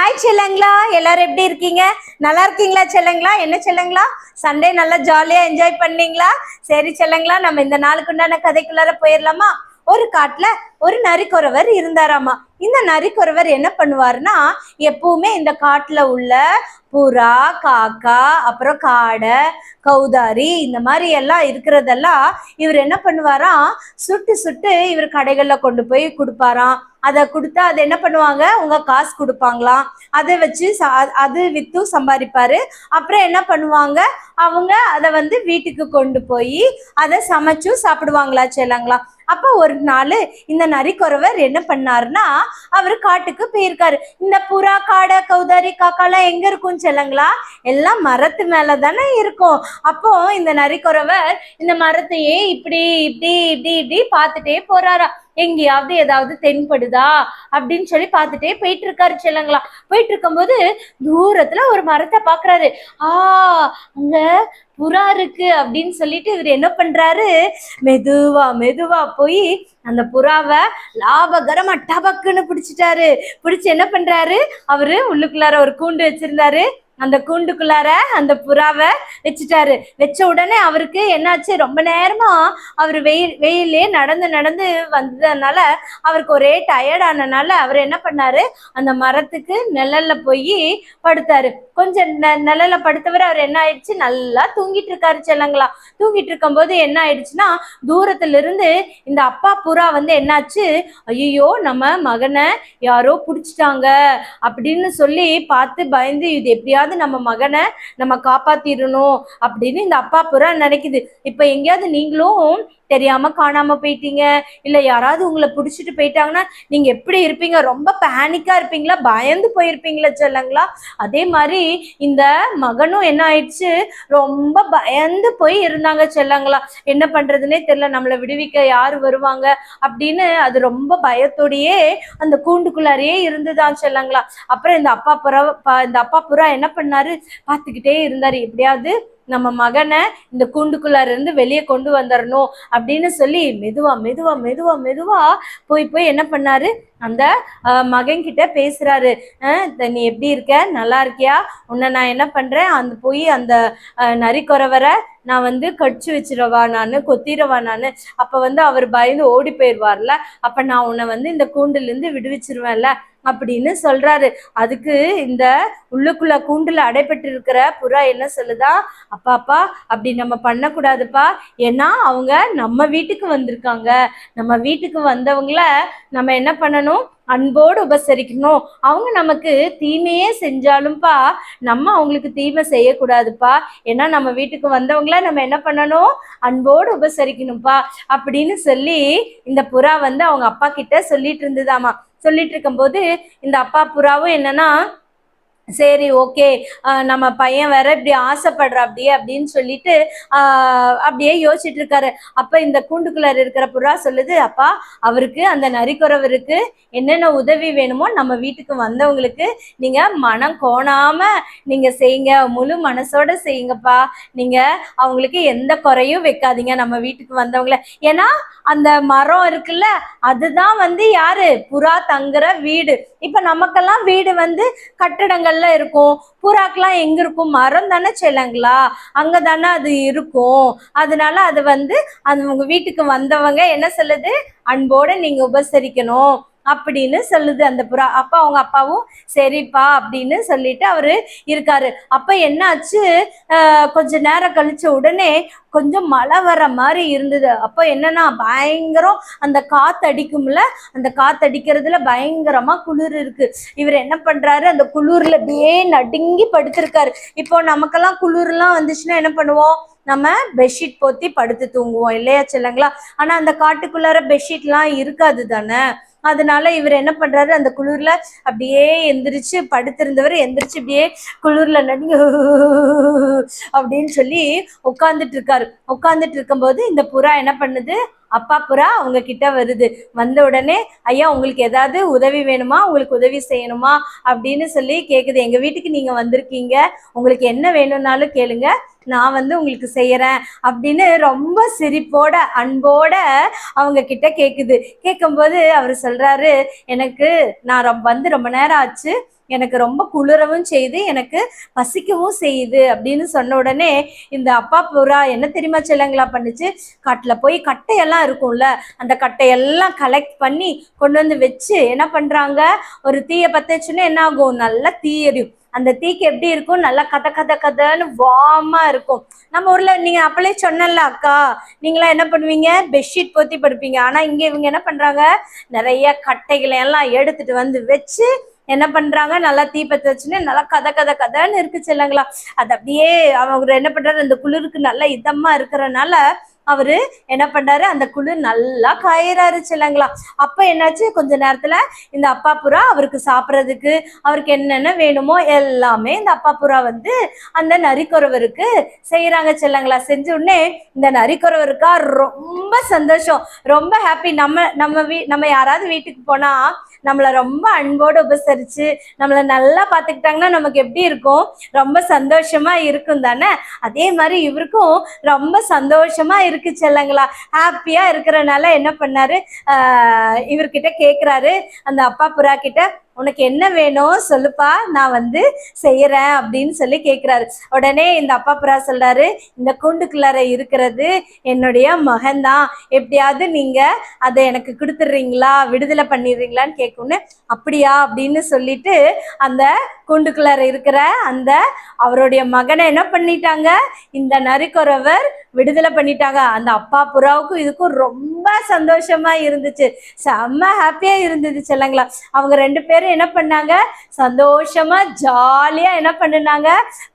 Hi செல்லங்களா, எல்லாரும் எப்படி இருக்கீங்க? நல்லா இருக்கீங்களா செல்லங்களா? என்ன செல்லங்களா, சண்டே நல்லா ஜாலியா என்ஜாய் பண்ணீங்களா? சரி செல்லங்களா, நம்ம இந்த நாளுக்கு உண்டான கதைக்குள்ளார போயிடலாமா? ஒரு காட்டுல ஒரு நரிக்குறவர் இருந்தாராமா. இந்த நரிக்குறவர் என்ன பண்ணுவாருன்னா, எப்பவுமே இந்த காட்டுல உள்ள புறா, காக்கா, அப்புறம் காடை, கௌதாரி இந்த மாதிரி எல்லாம் இருக்கிறதெல்லாம் இவர் என்ன பண்ணுவாராம், சுட்டு சுட்டு இவர் கடைகள்ல கொண்டு போய் கொடுப்பாராம். அதை கொடுத்தா அது என்ன பண்ணுவாங்க, உங்க காசு கொடுப்பாங்களாம். அதை வச்சு அது வித்து சம்பாதிப்பாரு. அப்புறம் என்ன பண்ணுவாங்க, அவங்க அதை வீட்டுக்கு கொண்டு போய் அதை சமைச்சும் சாப்பிடுவாங்களா செல்லங்களா. அப்ப ஒரு நாள் இந்த நரிக்குறவர் என்ன பண்ணாருன்னா, அவரு காட்டுக்கு போயிருக்காரு. இந்த புறா, காடை, கௌதாரி, காக்காலாம் எங்க இருக்கும் செல்லங்களா? எல்லாம் மரத்து மேலதானே இருக்கும். அப்போ இந்த நரிக்குறவர் இந்த மரத்தையே இப்படி இப்படி இப்படி இப்படி பார்த்துட்டே போறாரா. எங்கேயாவது ஏதாவது தென்படுதா அப்படின்னு சொல்லி பார்த்துட்டே போயிட்டு இருக்காரு செல்லங்களா. போயிட்டு இருக்கும்போது தூரத்துல ஒரு மரத்தை பாக்குறாரு. அங்க புறா இருக்கு அப்படின்னு சொல்லிட்டு இவர் என்ன பண்றாரு, மெதுவா மெதுவா போய் அந்த புறாவை லாபகரமா டபக்குன்னு பிடிச்சிட்டாரு. பிடிச்சு என்ன பண்றாரு, அவரு உள்ளுக்குள்ளார ஒரு கூண்டு வச்சிருந்தாரு. அந்த கூண்டுக்குள்ளார அந்த புறாவை வச்சுட்டாரு. வச்ச உடனே அவருக்கு என்னாச்சு, ரொம்ப நேரமா அவர் வெயிலே நடந்து நடந்து வந்ததுனால அவருக்கு ஒரே டயர்ட் ஆனனால அவர் என்ன பண்ணாரு, அந்த மரத்துக்கு நிழல்ல போய் படுத்தாரு. கொஞ்சம் நிழல்ல படுத்தவர் அவர் என்ன ஆயிடுச்சு, நல்லா தூங்கிட்டு இருக்காரு செல்லங்களா. தூங்கிட்டு இருக்கும் போது என்ன ஆயிடுச்சுன்னா, தூரத்துல இருந்து இந்த அப்பா புறா என்னாச்சு, ஐயோ நம்ம மகனை யாரோ பிடிச்சிட்டாங்க அப்படின்னு சொல்லி பார்த்து பயந்து, இது எப்படியாவது நம்ம மகனை நம்ம காப்பாத்திடணும் அப்படின்னு இந்த அப்பா புறா நினைக்குது. இப்ப எங்கேயாவது நீங்களும் தெரியாம காணாம போயிட்டீங்க, இல்ல யாராவது உங்களை பிடிச்சிட்டு போயிட்டாங்கன்னா நீங்க எப்படி இருப்பீங்க? ரொம்ப பேனிக்கா இருப்பீங்களா, பயந்து போயிருப்பீங்களா செல்லங்களா? அதே மாதிரி இந்த மகனும் என்ன ஆயிடுச்சு, ரொம்ப பயந்து போய் இருந்தாங்க செல்லங்களா. என்ன பண்றதுன்னே தெரியல, நம்மளை விடுவிக்க யாரு வருவாங்க அப்படின்னு அது ரொம்ப பயத்தோடையே அந்த கூண்டுக்குள்ளாரையே இருந்துதான் செல்லங்களா. அப்புறம் இந்த அப்பா புறா என்ன பண்ணாரு, பார்த்துக்கிட்டே இருந்தாரு, எப்படியாவது நம்ம மகனை இந்த கூண்டுக்குள்ளார இருந்து வெளியே கொண்டு வந்துடணும் அப்படின்னு சொல்லி மெதுவா மெதுவா மெதுவா மெதுவா போய் என்ன பண்ணாரு, அந்த மகன் கிட்ட பேசுறாரு. நீ எப்படி இருக்க, நல்லா இருக்கியா? உன்னை நான் என்ன பண்றேன், அந்த போய் அந்த நரிக்குறவரை நான் கடிச்சு வச்சிடவா, நான் கொத்திரவா நானு. அப்ப அவர் பயந்து ஓடி போயிடுவார்ல, அப்ப நான் உன்னை இந்த கூண்டுல இருந்து விடுவிச்சிருவேன்ல அப்படின்னு சொல்றாரு. அதுக்கு இந்த உள்ளுக்குள்ள கூண்டுல அடைபட்டு இருக்கிற புறா என்ன சொல்லுதா, அப்பாப்பா அப்படி நம்ம பண்ணக்கூடாதுப்பா, ஏன்னா அவங்க நம்ம வீட்டுக்கு வந்திருக்காங்க. நம்ம வீட்டுக்கு வந்தவங்கள நம்ம என்ன பண்ணணும், அன்போடு உபசரிக்கணும். அவங்க நமக்கு தீமையே செஞ்சாலும்ப்பா நம்ம அவங்களுக்கு தீமை செய்யக்கூடாதுப்பா. ஏன்னா நம்ம வீட்டுக்கு வந்தவங்கள நம்ம என்ன பண்ணணும், அன்போடு உபசரிக்கணும்ப்பா அப்படின்னு சொல்லி இந்த புறா அவங்க அப்பா கிட்ட சொல்லிட்டு இருந்ததாமா. சொல்லிட்டு இருக்கும்போது இந்த அப்பா புறாவும் என்னன்னா, சரி ஓகே, நம்ம பையன் வேற இப்படி ஆசைப்படுற அப்படியே அப்படின்னு சொல்லிட்டு அப்படியே யோசிச்சுட்டு இருக்காரு. அப்ப இந்த கூண்டுக்குள்ளார இருக்கிற புறா சொல்லுது, அப்பா அவருக்கு, அந்த நரிக்குறவருக்கு என்னென்ன உதவி வேணுமோ நம்ம வீட்டுக்கு வந்தவங்களுக்கு நீங்க மனம் கோணாம நீங்க செய்யுங்க, முழு மனசோட செய்யுங்கப்பா. நீங்க அவங்களுக்கு எந்த குறையும் வைக்காதீங்க நம்ம வீட்டுக்கு வந்தவங்கள. ஏன்னா அந்த மரம் இருக்குல்ல, அதுதான் யாரு, புறா தங்குற வீடு. இப்ப நமக்கெல்லாம் வீடு கட்டடங்கள்ல இருக்கும், புறாக்கெல்லாம் எங்க இருக்கும், மரம் தானே செல்லங்களா, அங்கதானே அது இருக்கும். அதனால அது அது உங்க வீட்டுக்கு வந்தவங்க என்ன சொல்லுது, அன்போட நீங்க உபசரிக்கணும் அப்படின்னு சொல்லுது அந்த புறா. அப்ப அவங்க அப்பாவும் சரிப்பா அப்படின்னு சொல்லிட்டு அவரு இருக்காரு. அப்ப என்னாச்சு, கொஞ்ச நேரம் கழிச்ச உடனே கொஞ்சம் மழை வர மாதிரி இருந்தது. அப்ப என்னன்னா பயங்கரம் அந்த காத்தடிக்கும்ல, அந்த காத்தடிக்கிறதுல பயங்கரமா குளிர் இருக்கு. இவர் என்ன பண்றாரு, அந்த குளிர்ல அப்படியே நடுங்கி படுத்திருக்காரு. இப்போ நமக்கெல்லாம் குளிர்லாம் வந்துச்சுன்னா என்ன பண்ணுவோம், நம்ம பெட்ஷீட் போத்தி படுத்து தூங்குவோம் இல்லையா செல்லங்களா. ஆனா அந்த காட்டுக்குள்ளார பெட்ஷீட்லாம் இருக்காது தானே. அதனால இவர் என்ன பண்றாரு, அந்த குளிர்ல அப்படியே எந்திரிச்சு படுத்திருந்தவர் எந்திரிச்சு அப்படியே குளிர்ல நடுங்க அப்படின்னு சொல்லி உட்கார்ந்துட்டு இருக்காரு. உட்கார்ந்துட்டு இருக்கும்போது இந்த புறா என்ன பண்ணுது, அப்பா புறா அவங்க கிட்ட வருது. வந்த உடனே, ஐயா உங்களுக்கு ஏதாவது உதவி வேணுமா, உங்களுக்கு உதவி செய்யணுமா அப்படின்னு சொல்லி கேக்குது. எங்க வீட்டுக்கு நீங்க வந்திருக்கீங்க, உங்களுக்கு என்ன வேணும்னாலும் கேளுங்க, நான் உங்களுக்கு செய்யறேன் அப்படின்னு ரொம்ப சிரிப்போட அன்போட அவங்க கிட்ட கேக்குது. கேட்கும்போது அவர் சொல்றாரு, எனக்கு நான் ரொம்ப நேரம் ஆச்சு, எனக்கு ரொம்ப குளிரவும் செய்யுது, எனக்கு பசிக்கவும் செய்யுது அப்படின்னு சொன்ன உடனே இந்த அப்பா புறா என்ன தெரியுமா செல்லங்களா பண்ணுச்சு, காட்டுல போய் கட்டையெல்லாம் இருக்கும்ல, அந்த கட்டையெல்லாம் கலெக்ட் பண்ணி கொண்டு வந்து வச்சு என்ன பண்றாங்க, ஒரு தீயை பத்த வச்சுன்னா என்ன ஆகும், நல்லா தீ எரியும். அந்த தீக்கு எப்படி இருக்கும், நல்லா கத கத கதன்னு வார்மா இருக்கும். நம்ம ஊர்ல நீங்க அப்பளே சொன்னல அக்கா, நீங்களாம் என்ன பண்ணுவீங்க, பெட்ஷீட் போத்தி படுப்பீங்க. ஆனா இங்க இவங்க என்ன பண்றாங்க, நிறைய கட்டைகளை எல்லாம் எடுத்துட்டு வந்து வச்சு என்ன பண்றாங்க, நல்லா தீப்பத்தை வச்சுன்னு நல்லா கத கத கதன்னு இருக்கு செல்லங்களா. அது அப்படியே அவங்க என்ன பண்றாரு, அந்த குளிருக்கு நல்லா இதமா இருக்கிறனால அவரு என்ன பண்றாரு, அந்த குளிர் நல்லா காயறாரு செல்லங்களா. அப்ப என்னாச்சு, கொஞ்ச நேரத்துல இந்த அப்பா புறா அவருக்கு சாப்பிட்றதுக்கு அவருக்கு என்னென்ன வேணுமோ எல்லாமே இந்த அப்பா புறா வந்து அந்த நரிக்குறவருக்கு செய்யறாங்க செல்லங்களா. செஞ்ச உடனே இந்த நரிக்குறவருக்கா ரொம்ப சந்தோஷம், ரொம்ப ஹாப்பி. நம்ம யாராவது வீட்டுக்கு போனா நம்மள ரொம்ப அன்போடு உபசரிச்சு நம்மள நல்லா பாத்துக்கிட்டாங்கன்னா நமக்கு எப்படி இருக்கும், ரொம்ப சந்தோஷமா இருக்கும் தானே. அதே மாதிரி இவருக்கும் ரொம்ப சந்தோஷமா இருக்கு செல்லங்களா. ஹாப்பியா இருக்கிறனால என்ன பண்ணாரு, இவர்கிட்ட கேக்குறாரு அந்த அப்பா புறா கிட்ட, உனக்கு என்ன வேணும் சொல்லுப்பா, நான் வந்து செய்யறேன் அப்படின்னு சொல்லி கேட்கிறாரு. உடனே இந்த அப்பா புறா சொல்றாரு, இந்த கூண்டுக்குள்ளார இருக்கிறது என்னுடைய மகன்தான், எப்படியாவது நீங்க அதை எனக்கு கொடுத்துடுறீங்களா, விடுதலை பண்ணிடுறீங்களான்னு கேட்கணும். அப்படியா அப்படின்னு சொல்லிட்டு அந்த கூண்டுக்குள்ளார இருக்கிற அந்த அவருடைய மகனை என்ன பண்ணிட்டாங்க, இந்த நரிக்குறவர் விடுதலை பண்ணிட்டாங்க. அந்த அப்பா புறாவுக்கும் இதுக்கும் ரொம்ப சந்தோஷமா இருந்துச்சு, செம்ம ஹாப்பியா இருந்தது செல்லங்களா. அவங்க ரெண்டு பேரும் என்ன பண்ணாங்க, சந்தோஷமா ஜாலியா என்ன பண்ணுனாங்க,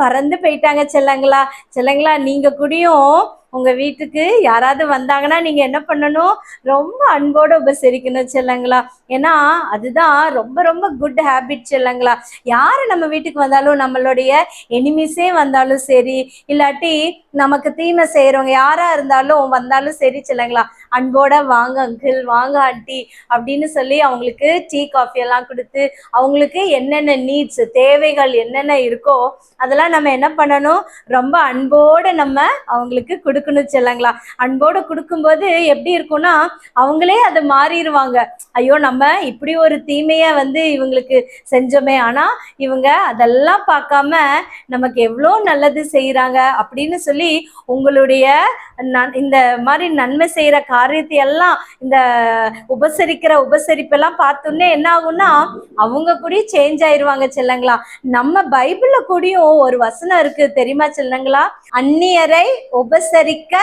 பறந்து போயிட்டாங்க செல்லங்களா. செல்லங்களா, நீங்க கூடயும் உங்க வீட்டுக்கு யாராவது வந்தாங்கன்னா நீங்க என்ன பண்ணணும், ரொம்ப அன்போடு உபசரிக்கணும் செல்லங்களா. ஏன்னா அதுதான் ரொம்ப ரொம்ப குட் ஹேபிட் செல்லங்களா. யாரு நம்ம வீட்டுக்கு வந்தாலும், நம்மளுடைய எனிமிஸே வந்தாலும் சரி, இல்லாட்டி நமக்கு தீமை செய்யறவங்க யாரா இருந்தாலும் வந்தாலும் சரி செல்லங்களா, அன்போட வாங்க அங்கிள், வாங்க ஆண்டி அப்படின்னு சொல்லி அவங்களுக்கு டீ காஃபி எல்லாம் கொடுத்து அவங்களுக்கு என்னென்ன நீட்ஸ் தேவைகள் என்னென்ன இருக்கோ அதெல்லாம் நம்ம என்ன பண்ணணும், ரொம்ப அன்போடு நம்ம அவங்களுக்கு கொடுக்கணும் செல்லங்களா. அன்போடு கொடுக்கும்போது எப்படி இருக்கும்னா அவங்களே அதை மாறிடுவாங்க. ஐயோ நம்ம இப்படி ஒரு தீமைய வந்து இவங்களுக்கு செஞ்சோமே, ஆனா இவங்க அதெல்லாம் பார்க்காம நமக்கு எவ்வளோ நல்லது செய்யறாங்க அப்படின்னு சொல்லி உங்களுடைய இந்த மாதிரி நன்மை செய்யற காரியத்தை எல்லாம் இந்த உபசரிப்பெல்லாம் பார்த்தோன்னே என்ன ஆகும்னா அவங்க கூட சேஞ்ச் ஆயிருவாங்க செல்லங்களா. நம்ம பைபிள்ல கூடயும் ஒரு வசனம் இருக்கு தெரியுமா செல்லங்களா, அந்நியரை உபசரிக்க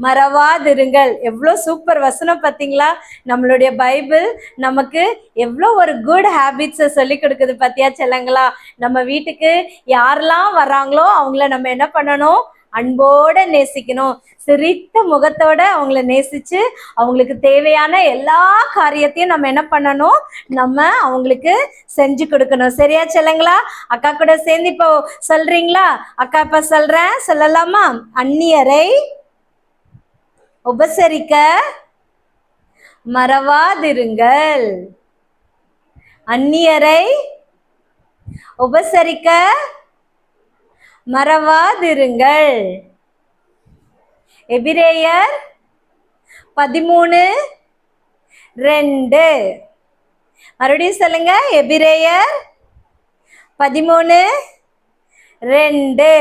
மறவாதிருங்கள். எவ்வளோ சூப்பர் வசனம் பார்த்தீங்களா. நம்மளுடைய பைபிள் நமக்கு எவ்வளோ ஒரு குட் ஹேபிட்ஸை சொல்லி கொடுக்குது பார்த்தியா செல்லங்களா. நம்ம வீட்டுக்கு யாரெல்லாம் வர்றாங்களோ அவங்கள நம்ம என்ன பண்ணணும், அன்போட நேசிக்கணும், சிரித்த முகத்தோட அவங்கள நேசிச்சு அவங்களுக்கு தேவையான எல்லா காரியத்தையும் நம்ம என்ன பண்ணணும், நம்ம அவங்களுக்கு செஞ்சு கொடுக்கணும். சரியா செல்லங்களா. அக்கா கூட சேர்ந்து இப்போ சொல்றீங்களா, அக்கா இப்ப சொல்றேன் சொல்லலாமா, அந்நியரை உபசரிக்க மறவாதிருங்கள், அந்நியரை உபசரிக்க மறவாதிருங்கள். எபிரேயர் 13:2. மறுபடியும் சொல்லுங்க, எபிரேயர் 13:2.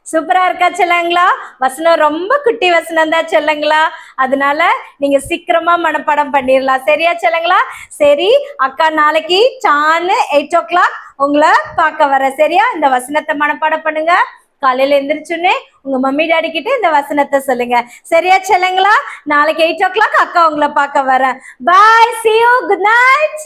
சூப்பரா இருக்கா செல்லங்களா. வசனம் ரொம்ப குட்டி வசனம் தான் செல்லங்களா, அதனால நீங்க சீக்கிரமா மனப்பாடம் பண்ணிடலாம். சரியா செல்லங்களா. சரி, அக்கா நாளைக்கு 8 o'clock உங்களை பார்க்க வர. சரியா, இந்த வசனத்தை மனப்பாடம் பண்ணுங்க. காலையில எந்திரிச்சுன்னே உங்க மம்மி டாடி கிட்ட இந்த வசனத்தை சொல்லுங்க. சரியா செல்லங்களா. நாளைக்கு 8 o'clock அக்கா உங்களை பார்க்க வரேன். பாய், see you, good night.